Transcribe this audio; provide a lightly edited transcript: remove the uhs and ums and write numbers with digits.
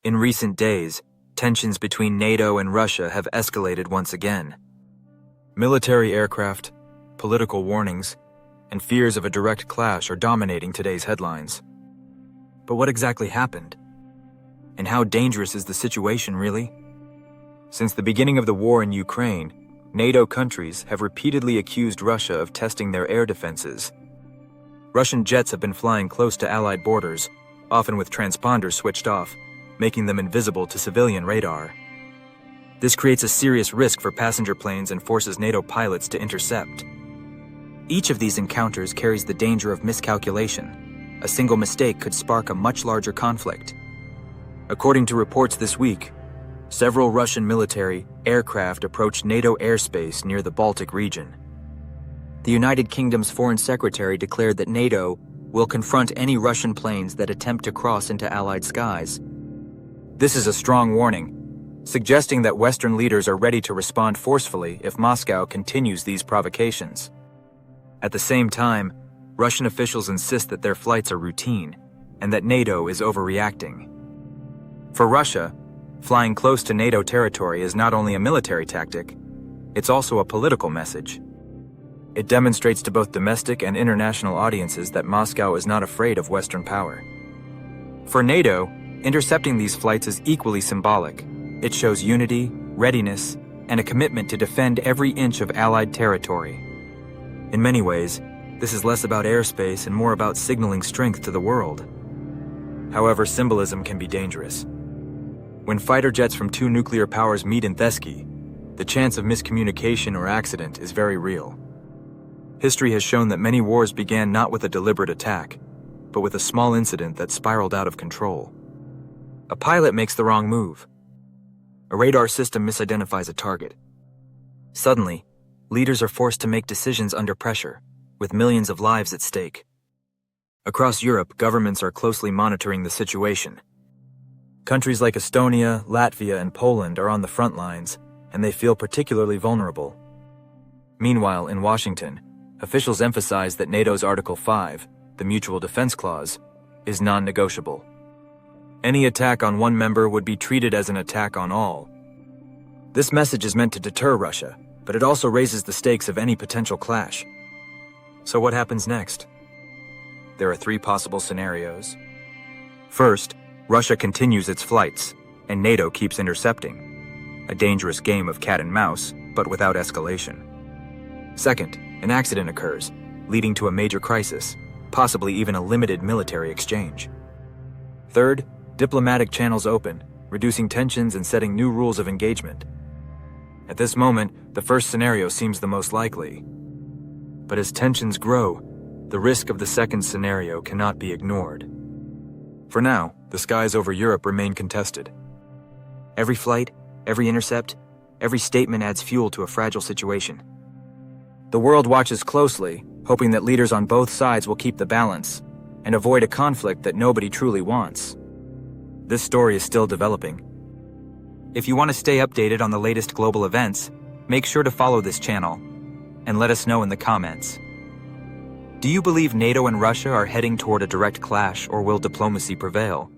In recent days, tensions between NATO and Russia have escalated once again. Military aircraft, political warnings, and fears of a direct clash are dominating today's headlines. But what exactly happened? And how dangerous is the situation, really? Since the beginning of the war in Ukraine, NATO countries have repeatedly accused Russia of testing their air defenses. Russian jets have been flying close to Allied borders, often with transponders switched off, making them invisible to civilian radar. This creates a serious risk for passenger planes and forces NATO pilots to intercept. Each of these encounters carries the danger of miscalculation. A single mistake could spark a much larger conflict. According to reports this week, several Russian military aircraft approached NATO airspace near the Baltic region. The United Kingdom's Foreign Secretary declared that NATO will confront any Russian planes that attempt to cross into Allied skies. This is a strong warning, suggesting that Western leaders are ready to respond forcefully if Moscow continues these provocations. At the same time, Russian officials insist that their flights are routine and that NATO is overreacting. For Russia, flying close to NATO territory is not only a military tactic, it's also a political message. It demonstrates to both domestic and international audiences that Moscow is not afraid of Western power. For NATO, intercepting these flights is equally symbolic. It shows unity, readiness, and a commitment to defend every inch of Allied territory. In many ways, this is less about airspace and more about signaling strength to the world. However, symbolism can be dangerous. When fighter jets from two nuclear powers meet in Thesky, the chance of miscommunication or accident is very real. History has shown that many wars began not with a deliberate attack, but with a small incident that spiraled out of control. A pilot makes the wrong move. A radar system misidentifies a target. Suddenly, leaders are forced to make decisions under pressure, with millions of lives at stake. Across Europe, governments are closely monitoring the situation. Countries like Estonia, Latvia, and Poland are on the front lines, and they feel particularly vulnerable. Meanwhile, in Washington, officials emphasize that NATO's Article 5, the Mutual Defense Clause, is non-negotiable. Any attack on one member would be treated as an attack on all. This message is meant to deter Russia, but it also raises the stakes of any potential clash. So what happens next? There are three possible scenarios. First, Russia continues its flights, and NATO keeps intercepting. A dangerous game of cat and mouse, but without escalation. Second, an accident occurs, leading to a major crisis, possibly even a limited military exchange. Third, diplomatic channels open, reducing tensions and setting new rules of engagement. At this moment, the first scenario seems the most likely. But as tensions grow, the risk of the second scenario cannot be ignored. For now, the skies over Europe remain contested. Every flight, every intercept, every statement adds fuel to a fragile situation. The world watches closely, hoping that leaders on both sides will keep the balance and avoid a conflict that nobody truly wants. This story is still developing. If you want to stay updated on the latest global events, make sure to follow this channel and let us know in the comments. Do you believe NATO and Russia are heading toward a direct clash, or will diplomacy prevail?